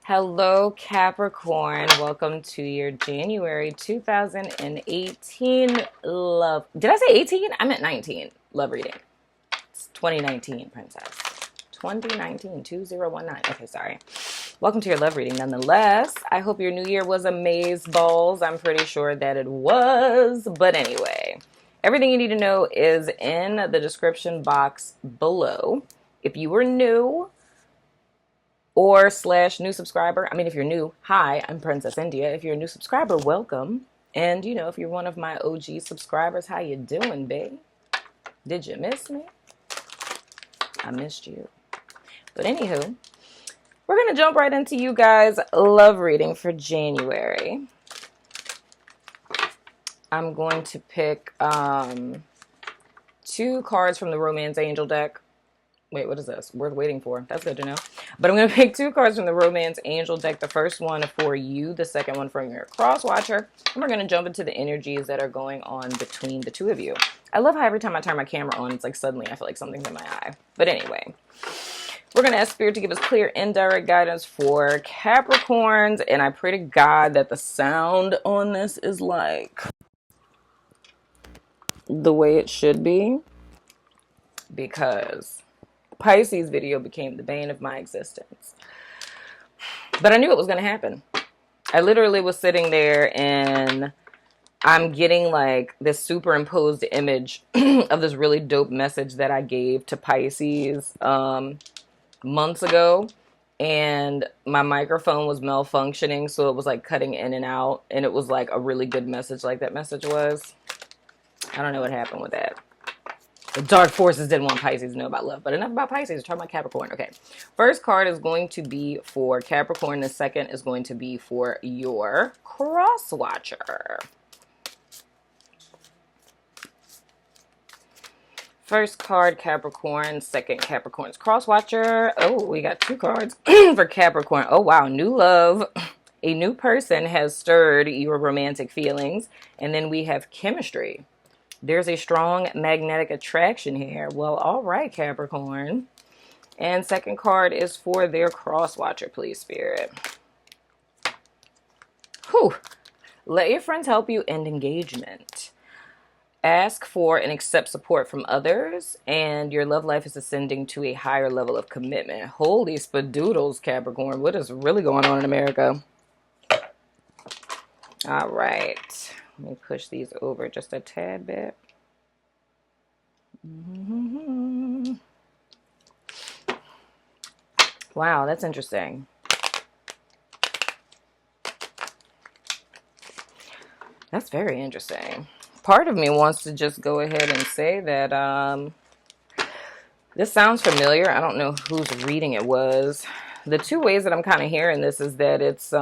Hello, Capricorn. Welcome to your January 2018 love. Did I say 18? I meant 19. Love reading. It's 2019, Princess. 2019, 2019. Okay, sorry. Welcome to your love reading. Nonetheless, I hope your new year was amazeballs. I'm pretty sure that it was. But anyway, everything you need to know is in the description box below. If you were new, or / new subscriber. I mean, if you're new, hi, I'm Princess India. If you're a new subscriber, welcome. And, you know, if you're one of my OG subscribers, how you doing, babe? Did you miss me? I missed you. But anywho, we're going to jump right into you guys' love reading for January. I'm going to pick 2 cards from the Romance Angel deck. Wait, what is this? Worth waiting for. That's good to know. But I'm going to pick 2 cards from the Romance Angel deck. The first one for you, the second one from your cross watcher. And we're going to jump into the energies that are going on between the 2 of you. I love how every time I turn my camera on, it's like suddenly I feel like something's in my eye. But anyway, we're going to ask Spirit to give us clear indirect guidance for Capricorns. And I pray to God that the sound on this is like the way it should be. Because Pisces video became the bane of my existence. But I knew it was going to happen. I literally was sitting there and I'm getting like this superimposed image of this really dope message that I gave to Pisces months ago. And my microphone was malfunctioning, so it was like cutting in and out. And it was like a really good message, like that message was. I don't know what happened with that. The dark forces didn't want Pisces to know about love. But enough about Pisces. We're talking about Capricorn. Okay. First card is going to be for Capricorn. The second is going to be for your cross watcher. First card, Capricorn. Second, Capricorn's cross watcher. Oh, we got 2 cards for Capricorn. Oh, wow. New love. A new person has stirred your romantic feelings. And then we have chemistry. There's a strong magnetic attraction here. Well, all right, Capricorn. And second card is for their cross watcher, please, Spirit. Whew. Let your friends help you end engagement. Ask for and accept support from others, and your love life is ascending to a higher level of commitment. Holy spadoodles, Capricorn. What is really going on in America? All right. Let me push these over just a tad bit. Wow, that's interesting. That's very interesting. Part of me wants to just go ahead and say that this sounds familiar. I don't know whose reading it was. The 2 ways that I'm kind of hearing this is that it's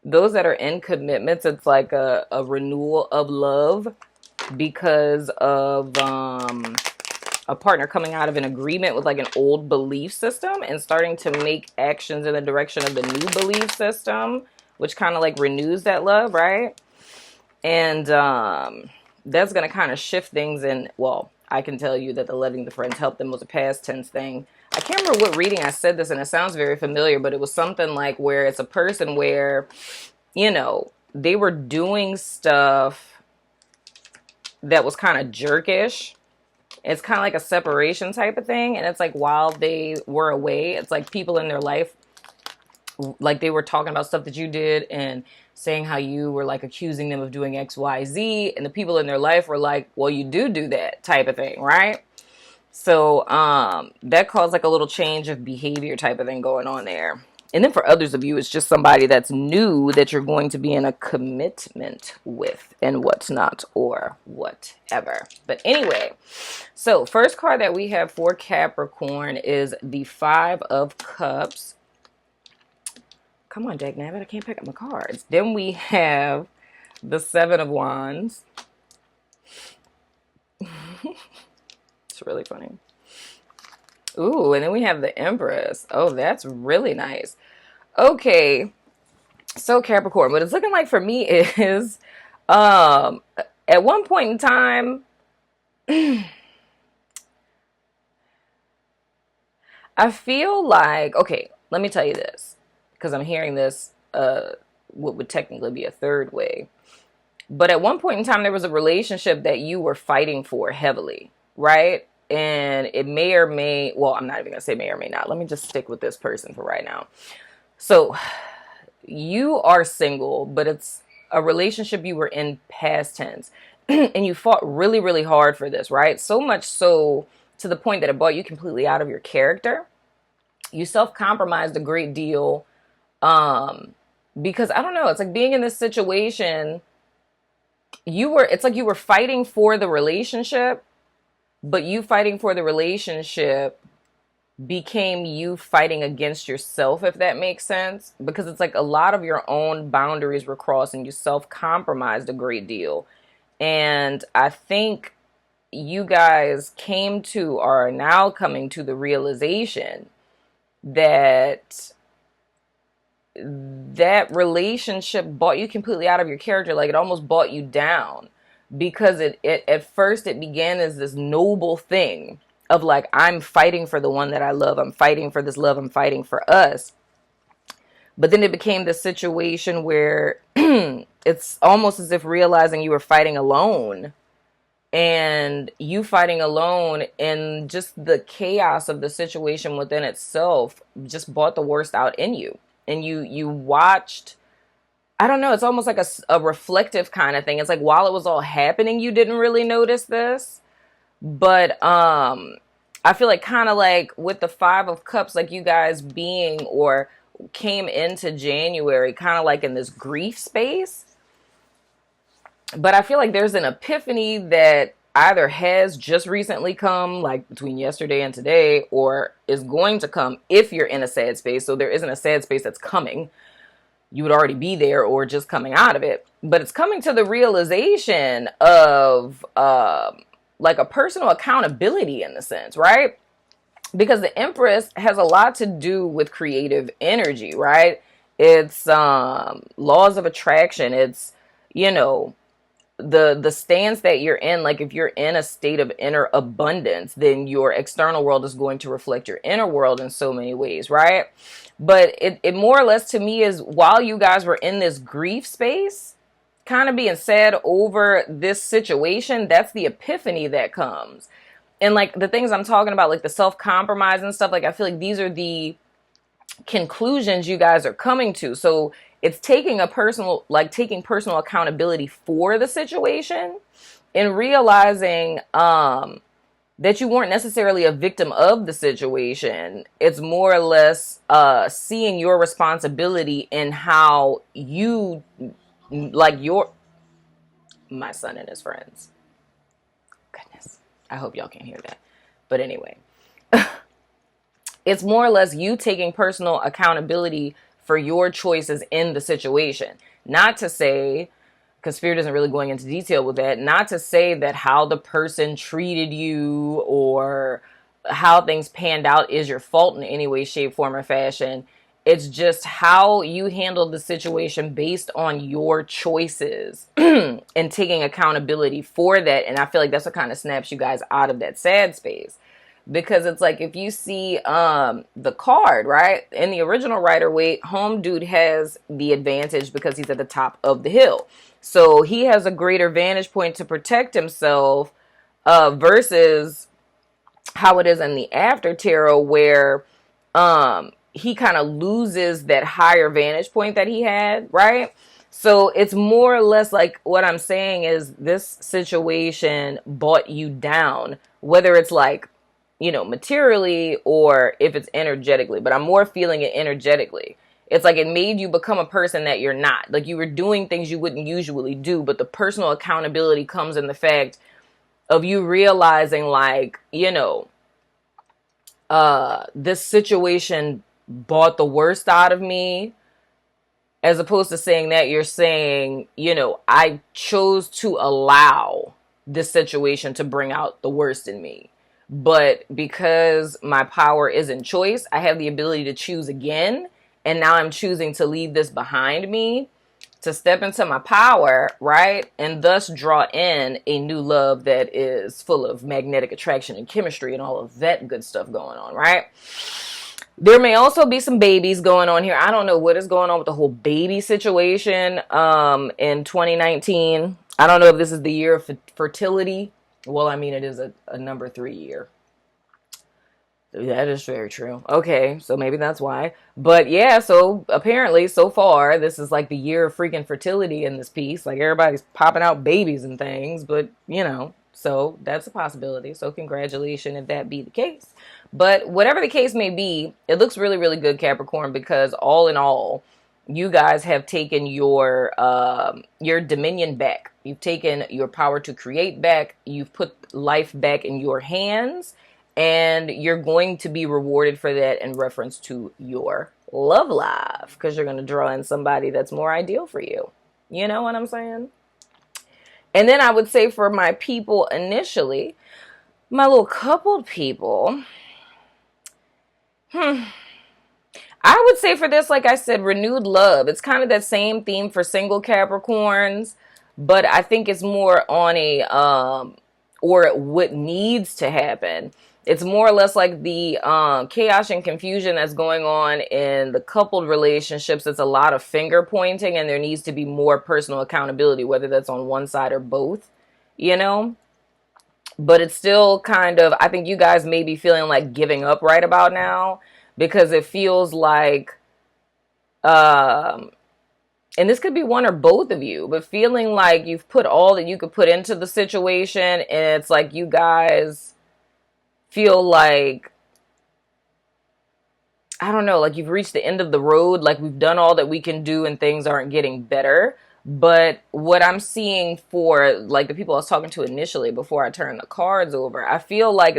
those that are in commitments, it's like a renewal of love because of a partner coming out of an agreement with like an old belief system and starting to make actions in the direction of the new belief system, which kind of like renews that love, right? And that's going to kind of shift things. And well, I can tell you that the letting the friends help them was a past tense thing. I can't remember what reading I said this, and it sounds very familiar, but it was something like where it's a person where, you know, they were doing stuff that was kind of jerkish. It's kind of like a separation type of thing. And it's like while they were away, it's like people in their life, like they were talking about stuff that you did and saying how you were like accusing them of doing X, Y, Z. And the people in their life were like, well, you do that type of thing, right? So that caused like a little change of behavior type of thing going on there. And then for others of you, it's just somebody that's new that you're going to be in a commitment with and what's not or whatever. But anyway, so first card that we have for Capricorn is the 5 of Cups. Come on, dagnabbit, I can't pick up my cards. Then we have the 7 of Wands. It's really funny. Ooh, and then we have the Empress. Oh, that's really nice. Okay, so Capricorn, what it's looking like for me is, at one point in time, I feel like, okay, let me tell you this, because I'm hearing this, what would technically be a third way. But at one point in time, there was a relationship that you were fighting for heavily, right? And it may or may, well, I'm not even going to say may or may not. Let me just stick with this person for right now. So you are single, but it's a relationship you were in past tense. And you fought really, really hard for this, right? So much so to the point that it brought you completely out of your character. You self-compromised a great deal. Because I don't know, it's like being in this situation, it's like you were fighting for the relationship, but you fighting for the relationship became you fighting against yourself, if that makes sense. Because it's like a lot of your own boundaries were crossed and you self-compromised a great deal. And I think you guys came to, or are now coming to, the realization that that relationship brought you completely out of your character. Like, it almost brought you down, because it at first it began as this noble thing of like, I'm fighting for the one that I love. I'm fighting for this love. I'm fighting for us. But then it became this situation where it's almost as if realizing you were fighting alone, and you fighting alone, and just the chaos of the situation within itself just brought the worst out in you. And you watched, I don't know, it's almost like a reflective kind of thing. It's like while it was all happening, you didn't really notice this. But I feel like kind of like with the Five of Cups, like you guys being, or came into January kind of like in this grief space. But I feel like there's an epiphany that either has just recently come, like between yesterday and today, or is going to come if you're in a sad space. So there isn't a sad space that's coming. You would already be there or just coming out of it. But it's coming to the realization of like a personal accountability in the sense, right? Because the Empress has a lot to do with creative energy, right? It's laws of attraction. It's, you know, the stance that you're in. Like if you're in a state of inner abundance, then your external world is going to reflect your inner world in so many ways, right? But it more or less to me is, while you guys were in this grief space, kind of being sad over this situation, that's the epiphany that comes. And like the things I'm talking about, like the self-compromise and stuff, like I feel like these are the conclusions you guys are coming to. So it's taking taking personal accountability for the situation, and realizing that you weren't necessarily a victim of the situation. It's more or less seeing your responsibility in how you, like my son and his friends. Goodness, I hope y'all can hear that. But anyway, it's more or less you taking personal accountability for your choices in the situation. Not to say, because Spirit isn't really going into detail with that, not to say that how the person treated you or how things panned out is your fault in any way, shape, form, or fashion. It's just how you handled the situation based on your choices and taking accountability for that. And I feel like that's what kind of snaps you guys out of that sad space. Because it's like, if you see the card, right? In the original Rider-Waite, home dude has the advantage because he's at the top of the hill. So he has a greater vantage point to protect himself versus how it is in the after tarot, where he kind of loses that higher vantage point that he had, right? So it's more or less like what I'm saying is this situation brought you down, whether it's like, you know, materially or if it's energetically, but I'm more feeling it energetically. It's like it made you become a person that you're not. Like you were doing things you wouldn't usually do, but the personal accountability comes in the fact of you realizing, like, you know, this situation brought the worst out of me, as opposed to saying that, you're saying, you know, I chose to allow this situation to bring out the worst in me. But because my power is in choice, I have the ability to choose again. And now I'm choosing to leave this behind me, to step into my power, right? And thus draw in a new love that is full of magnetic attraction and chemistry and all of that good stuff going on, right? There may also be some babies going on here. I don't know what is going on with the whole baby situation in 2019. I don't know if this is the year of fertility. Well, I mean, it is a number 3 year. That is very true. Okay, so maybe that's why. But yeah, so apparently so far, this is like the year of freaking fertility in this piece. Like everybody's popping out babies and things, but you know, so that's a possibility. So congratulations if that be the case. But whatever the case may be, it looks really, really good, Capricorn, because all in all, you guys have taken your dominion back. You've taken your power to create back. You've put life back in your hands. And you're going to be rewarded for that in reference to your love life. Because you're going to draw in somebody that's more ideal for you. You know what I'm saying? And then I would say for my people initially, my little coupled people. I would say for this, like I said, renewed love. It's kind of that same theme for single Capricorns. But I think it's more on a, or what needs to happen. It's more or less like the chaos and confusion that's going on in the coupled relationships. It's a lot of finger pointing, and there needs to be more personal accountability, whether that's on one side or both, you know? But it's still kind of, I think you guys may be feeling like giving up right about now, because it feels like, and this could be one or both of you, but feeling like you've put all that you could put into the situation, and it's like you guys feel like, I don't know, like you've reached the end of the road, like we've done all that we can do and things aren't getting better. But what I'm seeing for like the people I was talking to initially before I turned the cards over, I feel like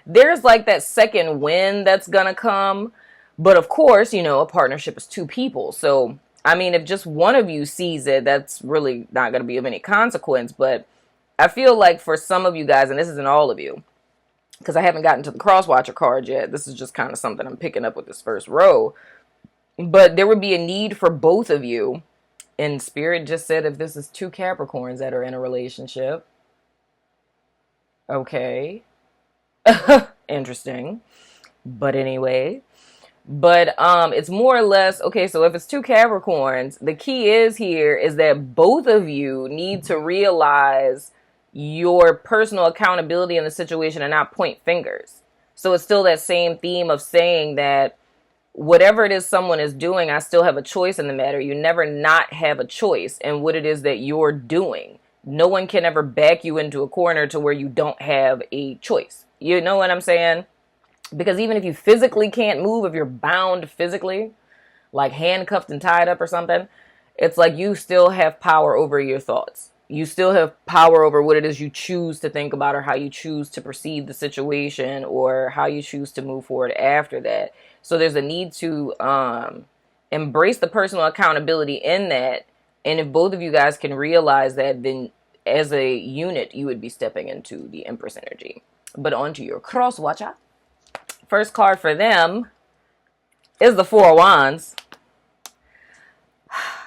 there's like that second win that's gonna come. But of course, you know, a partnership is 2 people. So, I mean, if just one of you sees it, that's really not gonna be of any consequence. But I feel like for some of you guys, and this isn't all of you, because I haven't gotten to the cross-watcher card yet. This is just kind of something I'm picking up with this first row. But there would be a need for both of you. And Spirit just said if this is 2 Capricorns that are in a relationship. Okay. Interesting. But anyway. But it's more or less, okay, so if it's 2 Capricorns, the key is here is that both of you need to realize your personal accountability in the situation and not point fingers. So it's still that same theme of saying that whatever it is someone is doing, I still have a choice in the matter. You never not have a choice in what it is that you're doing. No one can ever back you into a corner to where you don't have a choice. You know what I'm saying? Because even if you physically can't move, if you're bound physically, like handcuffed and tied up or something, it's like you still have power over your thoughts. You still have power over what it is you choose to think about or how you choose to perceive the situation or how you choose to move forward after that. So there's a need to embrace the personal accountability in that. And if both of you guys can realize that, then as a unit, you would be stepping into the Empress energy. But onto your cross watcher. First card for them is the 4 of Wands.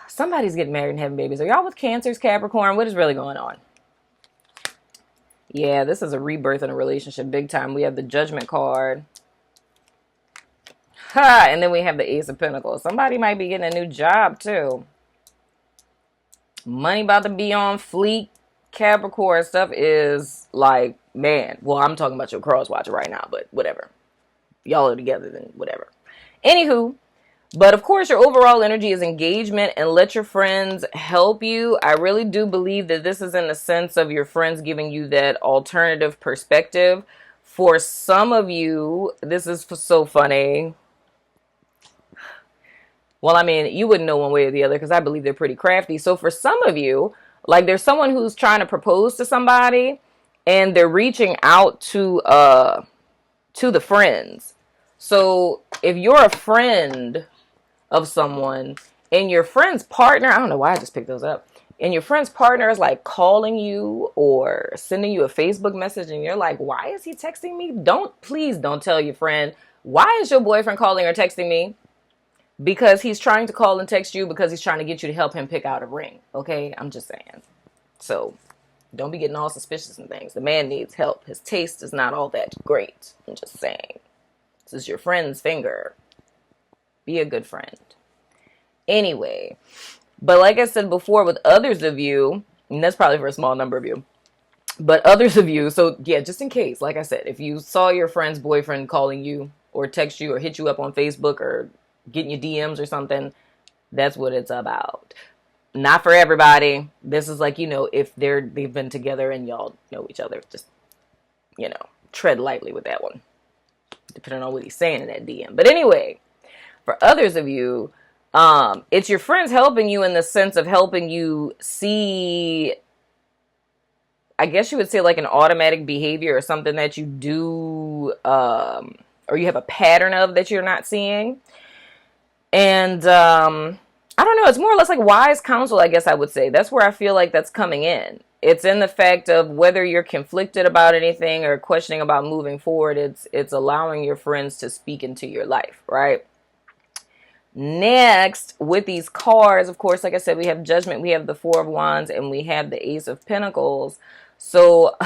Somebody's getting married and having babies. Are y'all with Cancers, Capricorn? What is really going on? Yeah, this is a rebirth in a relationship big time. We have the Judgment card. Ha! And then we have the Ace of Pentacles. Somebody might be getting a new job too. Money about to be on fleek. Capricorn stuff is like, man. Well, I'm talking about your cross watcher right now, but whatever. Y'all are together, then whatever. Anywho. But of course, your overall energy is engagement and let your friends help you. I really do believe that this is in the sense of your friends giving you that alternative perspective. For some of you, this is so funny. Well, I mean, you wouldn't know one way or the other because I believe they're pretty crafty. So for some of you, like there's someone who's trying to propose to somebody and they're reaching out to the friends. So if you're a friend of someone and your friend's partner, I don't know why I just picked those up, and your friend's partner is like calling you or sending you a Facebook message and you're like, why is he texting me? Please don't tell your friend, why is your boyfriend calling or texting me? Because he's trying to call and text you because he's trying to get you to help him pick out a ring. Okay, I'm just saying. So don't be getting all suspicious and things. The man needs help. His taste is not all that great. I'm just saying. This is your friend's finger. Be a good friend. Anyway, but like I said before, with others of you, and that's probably for a small number of you, but others of you, so yeah, just in case, like I said, if you saw your friend's boyfriend calling you or text you or hit you up on Facebook or getting your DMs or something, that's what it's about. Not for everybody. This is like, if they've been together and y'all know each other, just, tread lightly with that one, depending on what he's saying in that DM. But anyway, for others of you, it's your friends helping you in the sense of helping you see, I guess you would say, like an automatic behavior or something that you do, or you have a pattern of that you're not seeing. And, I don't know, it's more or less like wise counsel, I guess I would say. That's where I feel like that's coming in. It's in the fact of whether you're conflicted about anything or questioning about moving forward, it's allowing your friends to speak into your life, right? Next, with these cards, of course, like I said, we have Judgment, we have the Four of Wands, and we have the Ace of Pentacles. So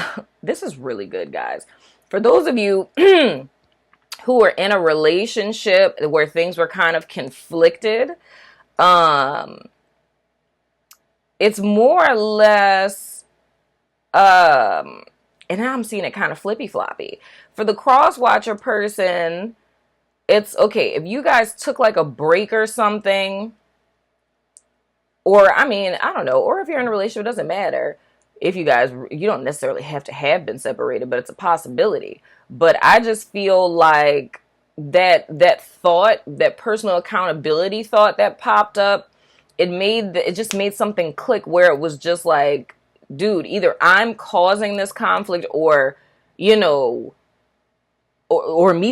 this is really good, guys. For those of you who are in a relationship where things were kind of conflicted, it's more or less, and now I'm seeing it kind of flippy floppy. For the cross watcher person, it's okay if you guys took like a break or something, or I don't know, or if you're in a relationship, it doesn't matter. If you don't necessarily have to have been separated, but it's a possibility. But I just feel like that thought, that personal accountability thought that popped up, it just made something click where it was just like, dude, either I'm causing this conflict or me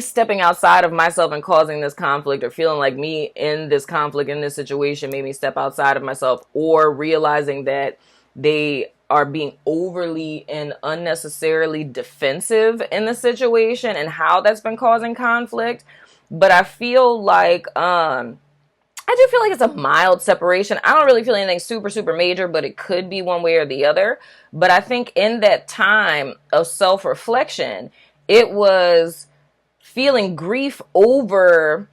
stepping outside of myself and causing this conflict, or feeling like me in this conflict, in this situation, made me step outside of myself, or realizing that they are being overly and unnecessarily defensive in the situation and how that's been causing conflict. But I feel like, I do feel like it's a mild separation. I don't really feel anything super, super major, but it could be one way or the other. But I think in that time of self-reflection, it was feeling grief over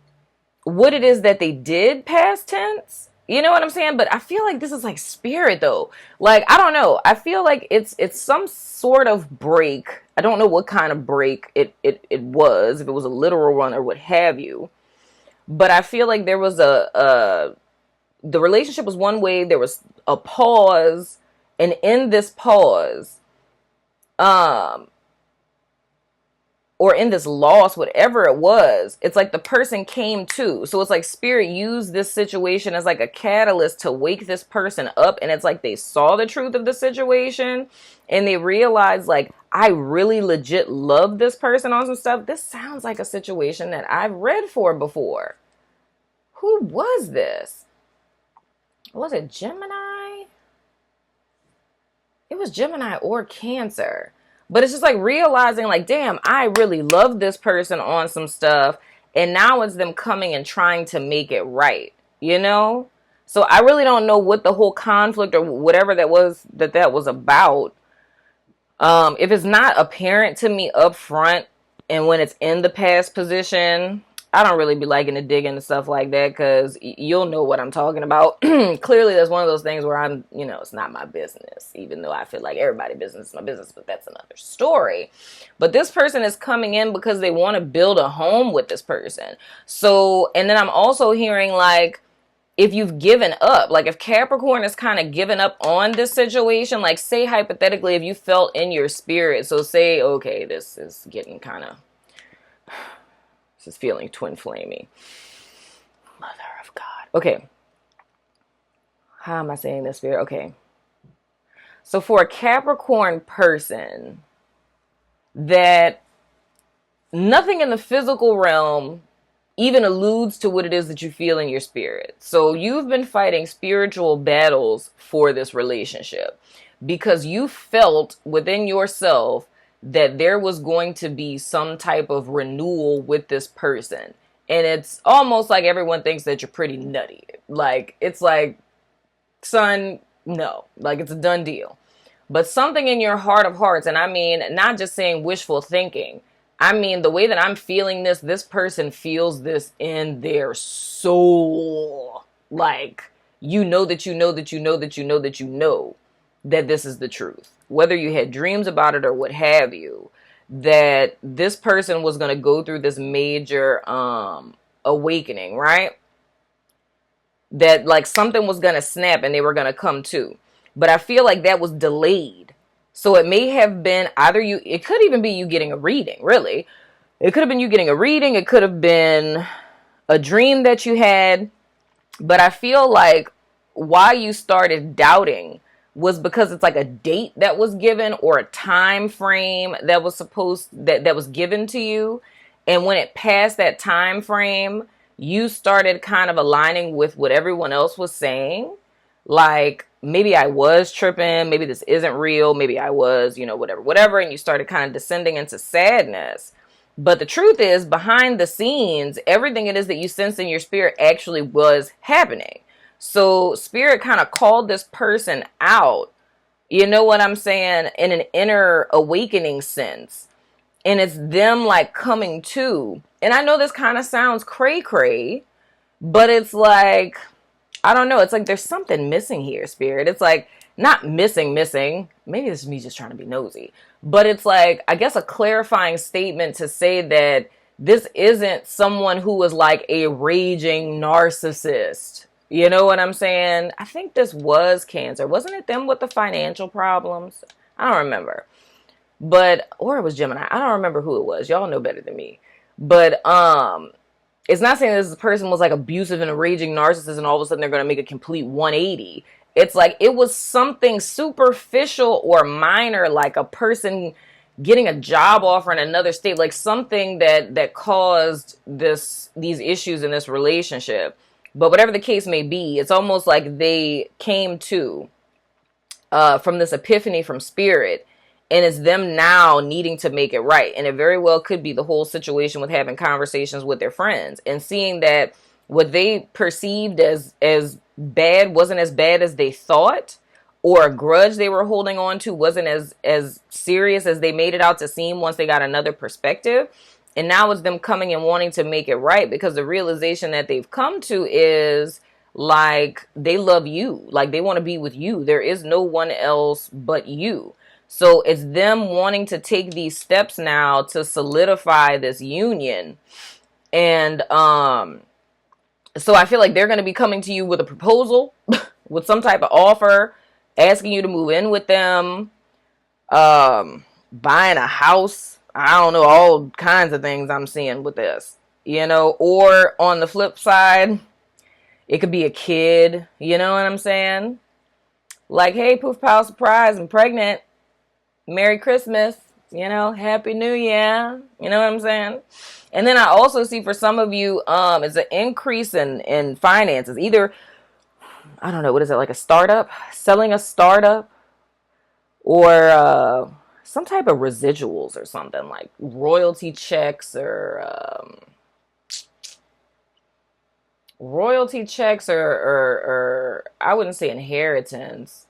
what it is that they did past tense. You know what I'm saying? But I feel like this is like spirit though. Like, I don't know. I feel like it's some sort of break. I don't know what kind of break it was, if it was a literal one or what have you. But I feel like there was the relationship was one way, there was a pause, and in this pause, or in this loss, whatever it was, it's like the person came to. So it's like spirit used this situation as like a catalyst to wake this person up. And it's like they saw the truth of the situation and they realized, like, I really legit love this person on some stuff. This sounds like a situation that I've read for before. Who was this? Was it Gemini? It was Gemini or Cancer. But it's just like realizing, like, damn, I really love this person on some stuff. And now it's them coming and trying to make it right, So I really don't know what the whole conflict or whatever that was about. If it's not apparent to me up front and when it's in the past position, I don't really be liking to dig into stuff like that, because you'll know what I'm talking about. Clearly, that's one of those things where I'm, it's not my business, even though I feel like everybody's business is my business, but that's another story. But this person is coming in because they want to build a home with this person. So, and then I'm also hearing, like, if you've given up, like if Capricorn is kind of given up on this situation, like say hypothetically, if you felt in your spirit, so say, okay, this is getting kind of, is feeling twin flamey. Mother of God. Okay. How am I saying this, spirit? Okay. So for a Capricorn person, that nothing in the physical realm even alludes to what it is that you feel in your spirit. So you've been fighting spiritual battles for this relationship because you felt within yourself that there was going to be some type of renewal with this person. And it's almost like everyone thinks that you're pretty nutty. Like, it's like, son, no. Like, it's a done deal. But something in your heart of hearts, and I mean, not just saying wishful thinking, I mean, the way that I'm feeling this person feels this in their soul. Like, you know that you know that you know that you know that you know that this is the truth. Whether you had dreams about it or what have you, that this person was going to go through this major awakening, right? That like something was going to snap and they were going to come to. But I feel like that was delayed. So it may have been either you, it could even be you getting a reading, really. It could have been you getting a reading. It could have been a dream that you had. But I feel like why you started doubting was because it's like a date that was given or a time frame that was that was given to you. And when it passed that time frame, you started kind of aligning with what everyone else was saying. Like, maybe I was tripping, maybe this isn't real, maybe I was, whatever. And you started kind of descending into sadness. But the truth is, behind the scenes, everything it is that you sense in your spirit actually was happening. So spirit kind of called this person out, you know what I'm saying, in an inner awakening sense. And it's them like coming to. And I know this kind of sounds cray-cray, but it's like, I don't know. It's like there's something missing here, spirit. It's like not missing. Maybe this is me just trying to be nosy. But it's like, I guess, a clarifying statement to say that this isn't someone who is like a raging narcissist. You know what I'm saying? I think this was Cancer. Wasn't it them with the financial problems? I don't remember. But, or it was Gemini. I don't remember who it was. Y'all know better than me. But, it's not saying this person was like abusive and a raging narcissist and all of a sudden they're going to make a complete 180. It's like it was something superficial or minor, like a person getting a job offer in another state, like something that caused these issues in this relationship. But whatever the case may be, it's almost like they came to from this epiphany from spirit. And it's them now needing to make it right. And it very well could be the whole situation with having conversations with their friends and seeing that what they perceived as bad wasn't as bad as they thought, or a grudge they were holding on to wasn't as serious as they made it out to seem once they got another perspective. And now it's them coming and wanting to make it right, because the realization that they've come to is like they love you. Like they want to be with you. There is no one else but you. So it's them wanting to take these steps now to solidify this union. And so I feel like they're going to be coming to you with a proposal, with some type of offer, asking you to move in with them, buying a house. I don't know, all kinds of things I'm seeing with this, or on the flip side, it could be a kid, you know what I'm saying? Like, hey, poof, pow, surprise, I'm pregnant. Merry Christmas, Happy New Year, you know what I'm saying? And then I also see for some of you, it's an increase in finances. Either, I don't know, what is it, like a startup? Selling a startup? Or some type of residuals or something, like royalty checks or I wouldn't say inheritance.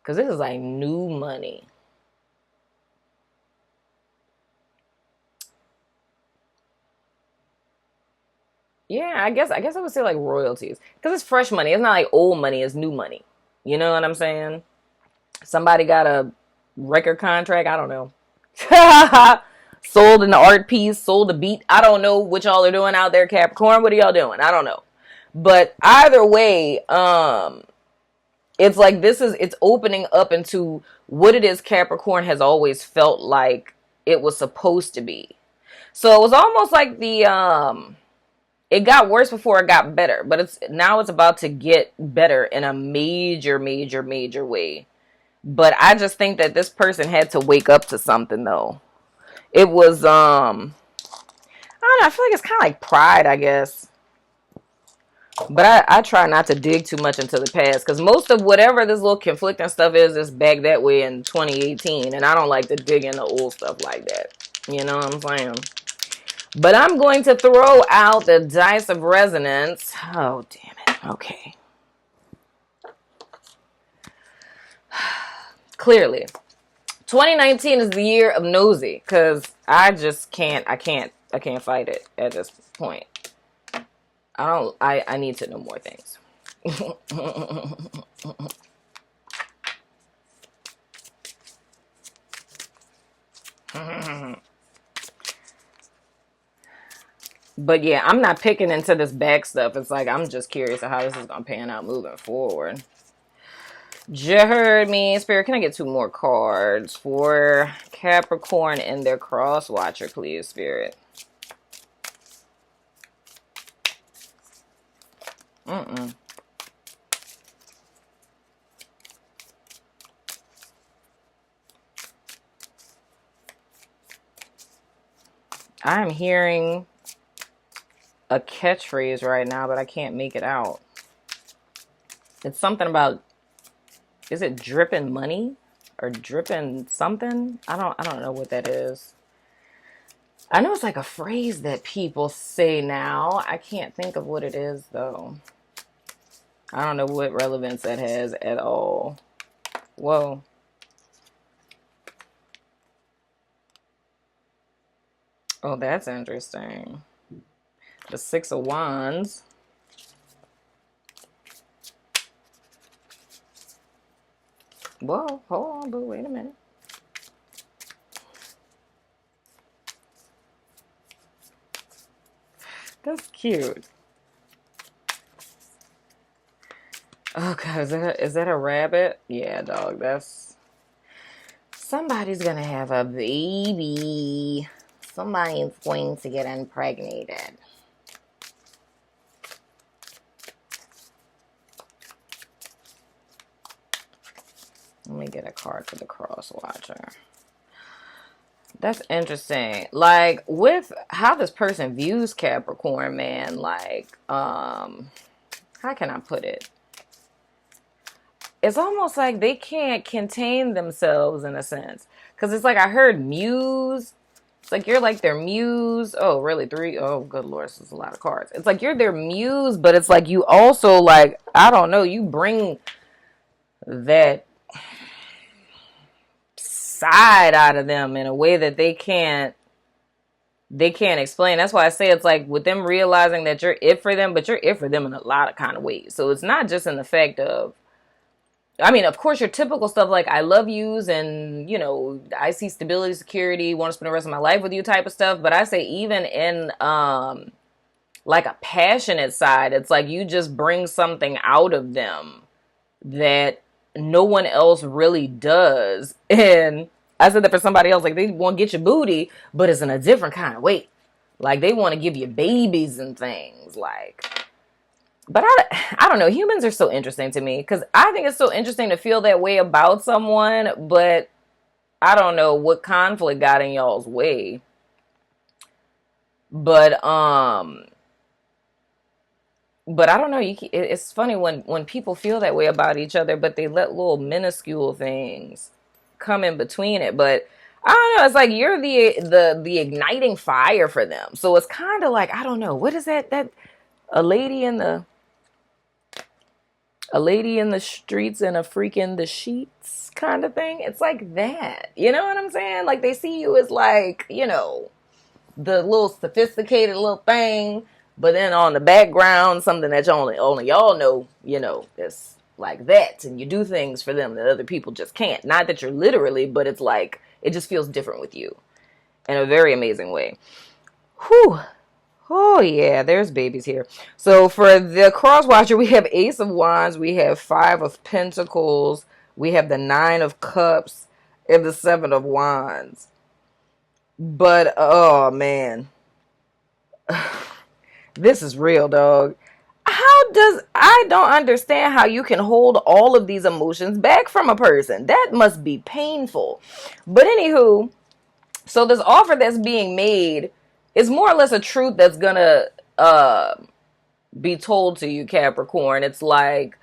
Because this is like new money. Yeah, I guess I would say like royalties. Because it's fresh money. It's not like old money. It's new money. You know what I'm saying? Somebody got a record contract. I don't know. Sold an art piece. Sold a beat. I don't know what y'all are doing out there, Capricorn. What are y'all doing? I don't know. But either way, it's like it's opening up into what it is Capricorn has always felt like it was supposed to be. So it was almost like it got worse before it got better, but it's about to get better in a major, major, major way. But I just think that this person had to wake up to something, though. It was, I don't know, I feel like it's kind of like pride, I guess. But I try not to dig too much into the past, because most of whatever this little conflicting stuff is back that way in 2018. And I don't like to dig into old stuff like that. You know what I'm saying? But I'm going to throw out the dice of resonance. Oh, damn it. Okay. Clearly, 2019 is the year of nosy, because I just can't, I can't fight it at this point. I need to know more things. But yeah, I'm not picking into this back stuff. It's like, I'm just curious of how this is going to pan out moving forward. You heard me. Spirit, can I get 2 more cards for Capricorn and their cross watcher, please, Spirit? I'm hearing a catchphrase right now, but I can't make it out. It's something about, is it dripping money or dripping something? I don't know what that is. I know it's like a phrase that people say now. I can't think of what it is though. I don't know what relevance that has at all. Whoa. Oh, that's interesting. The 6 of Wands. Whoa, hold on, boo, wait a minute. That's cute. Oh god, is that a rabbit? Yeah, dog, that's... Somebody's gonna have a baby. Somebody's going to get impregnated. Let me get a card for the cross watcher. That's interesting. Like, with how this person views Capricorn, man, like, how can I put it? It's almost like they can't contain themselves in a sense. Because it's like, I heard muse. It's like you're like their muse. Oh, really? 3? Oh, good lord, this is a lot of cards. It's like you're their muse, but it's like you also, like, I don't know, you bring that side out of them in a way that they can't explain. That's why I say it's like with them realizing that you're it for them, but you're it for them in a lot of kind of ways. So it's not just in the fact of, I mean, of course, your typical stuff like I love yous and, you know, I see stability, security, want to spend the rest of my life with you type of stuff. But I say even in like a passionate side, it's like you just bring something out of them that no one else really does. And I said that for somebody else, like they want to get your booty, but it's in a different kind of way. Like they want to give you babies and things, like. But I don't know. Humans are so interesting to me because I think it's so interesting to feel that way about someone, but I don't know what conflict got in y'all's way. But I don't know. It's funny when people feel that way about each other, but they let little minuscule things come in between it. But I don't know. It's like you're the igniting fire for them. So it's kind of like, I don't know. What is that? That a lady in the streets and a freak in the sheets kind of thing. It's like that. You know what I'm saying? Like they see you as like, you know, the little sophisticated little thing. But then on the background, something that only y'all know, you know, it's like that. And you do things for them that other people just can't. Not that you're literally, but it's like, it just feels different with you in a very amazing way. Whew. Oh, yeah, there's babies here. So for the cross watcher, we have Ace of Wands. We have 5 of Pentacles. We have the 9 of Cups and the 7 of Wands. But, oh, man. This is real, dog. I don't understand how you can hold all of these emotions back from a person. That must be painful. But anywho, so this offer that's being made is more or less a truth that's gonna be told to you, Capricorn. It's like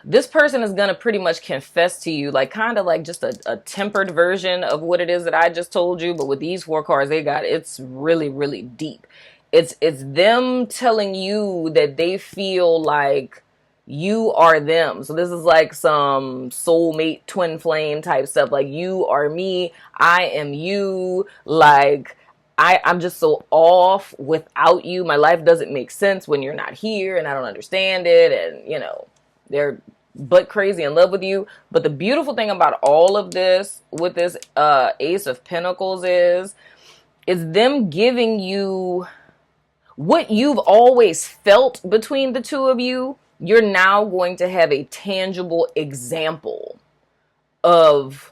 this person is gonna pretty much confess to you, like kind of like just a tempered version of what it is that I just told you. But with these 4 cards they got, it's really, really deep. It's them telling you that they feel like You are them. So this is like some soulmate twin flame type stuff. Like, you are me, I am you. Like, I'm just so off without you. My life doesn't make sense when you're not here, and I don't understand it. And, you know, they're but crazy in love with you. But the beautiful thing about all of this with this Ace of Pentacles is them giving you what you've always felt between the two of you. You're now going to have a tangible example of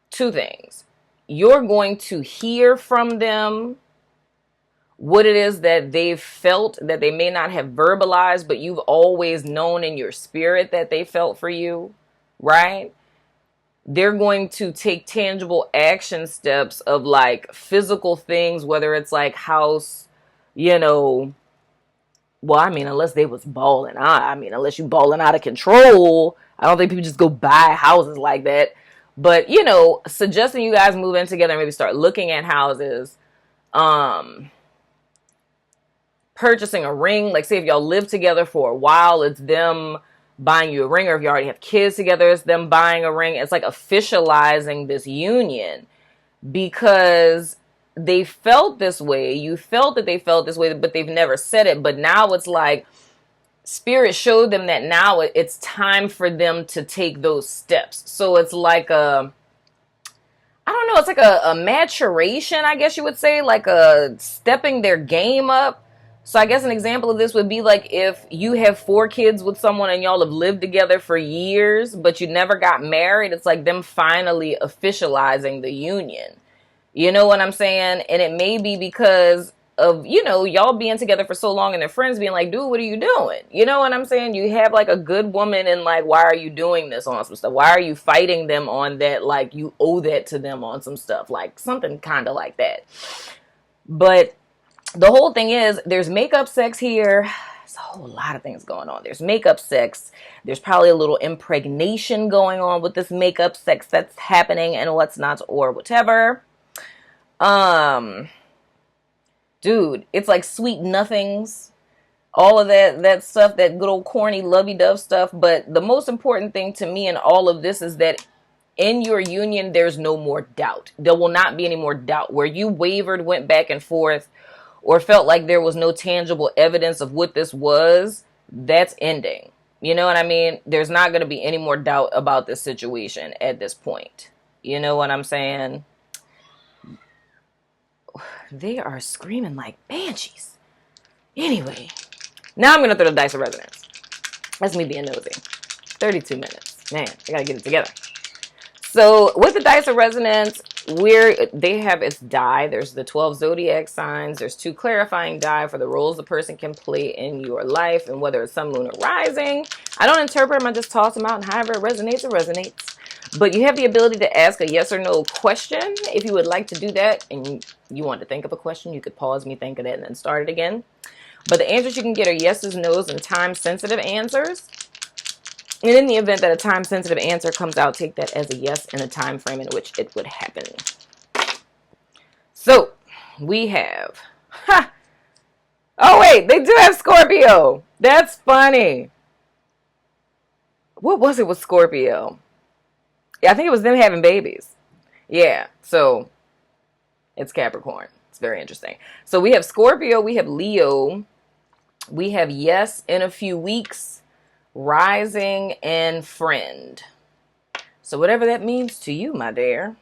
two things. You're going to hear from them what it is that they've felt that they may not have verbalized, but you've always known in your spirit that they felt for you, right? They're going to take tangible action steps of like physical things, whether it's like house, you know, well, I mean, unless they was balling out. I mean, unless you balling out of control, I don't think people just go buy houses like that. But, you know, suggesting you guys move in together and maybe start looking at houses. Purchasing a ring. Like, say if y'all live together for a while, it's them buying you a ring. Or if you already have kids together, it's them buying a ring. It's like officializing this union because they felt this way. You felt that they felt this way, but they've never said it. But now it's like Spirit showed them that now it's time for them to take those steps. So it's like I don't know, it's like a maturation, I guess you would say, like a stepping their game up. So I guess an example of this would be like if you have 4 kids with someone and y'all have lived together for years, but you never got married. It's like them finally officializing the union. You know what I'm saying? And it may be because of, you know, y'all being together for so long and their friends being like, dude, what are you doing? You know what I'm saying? You have like a good woman and like, why are you doing this on some stuff? Why are you fighting them on that? Like, you owe that to them on some stuff, like something kind of like that. But the whole thing is there's makeup sex here. There's a whole lot of things going on. There's makeup sex. There's probably a little impregnation going on with this makeup sex that's happening and what's not or whatever. Dude, it's like sweet nothings, all of that stuff, that good old corny lovey-dove stuff. But the most important thing to me in all of this is that in your union, there's no more doubt. There will not be any more doubt. Where you wavered, went back and forth, or felt like there was no tangible evidence of what this was, that's ending. You know what I mean? There's not going to be any more doubt about this situation at this point. You know what I'm saying? They are screaming like banshees. Anyway, now I'm going to throw the dice of resonance. That's me being nosy. 32 minutes. Man, I got to get it together. So with the dice of resonance, they have its die. There's the 12 zodiac signs. There's 2 clarifying die for the roles the person can play in your life and whether it's sun, moon, or rising. I don't interpret them. I just toss them out, and however it resonates, it resonates. But you have the ability to ask a yes or no question. If you would like to do that and you want to think of a question, you could pause me, think of that, and then start it again. But the answers you can get are yeses, nos, and time-sensitive answers. And in the event that a time-sensitive answer comes out, take that as a yes in the time frame in which it would happen. So, we have... Oh, wait, they do have Scorpio. That's funny. What was it with Scorpio? Yeah, I think it was them having babies. Yeah, so it's Capricorn. It's very interesting. So we have Scorpio, we have Leo, we have yes in a few weeks, rising, and friend. So whatever that means to you, my dear.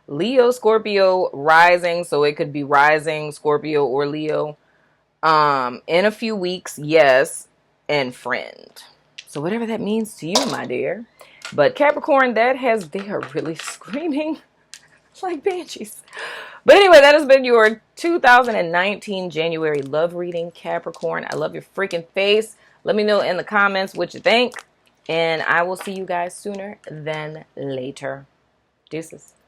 Leo, Scorpio, rising. So it could be rising, Scorpio, or Leo. In a few weeks, yes, and friend. So whatever that means to you, my dear. But Capricorn, they are really screaming like banshees. But anyway, that has been your 2019 January love reading, Capricorn. I love your freaking face. Let me know in the comments what you think. And I will see you guys sooner than later. Deuces.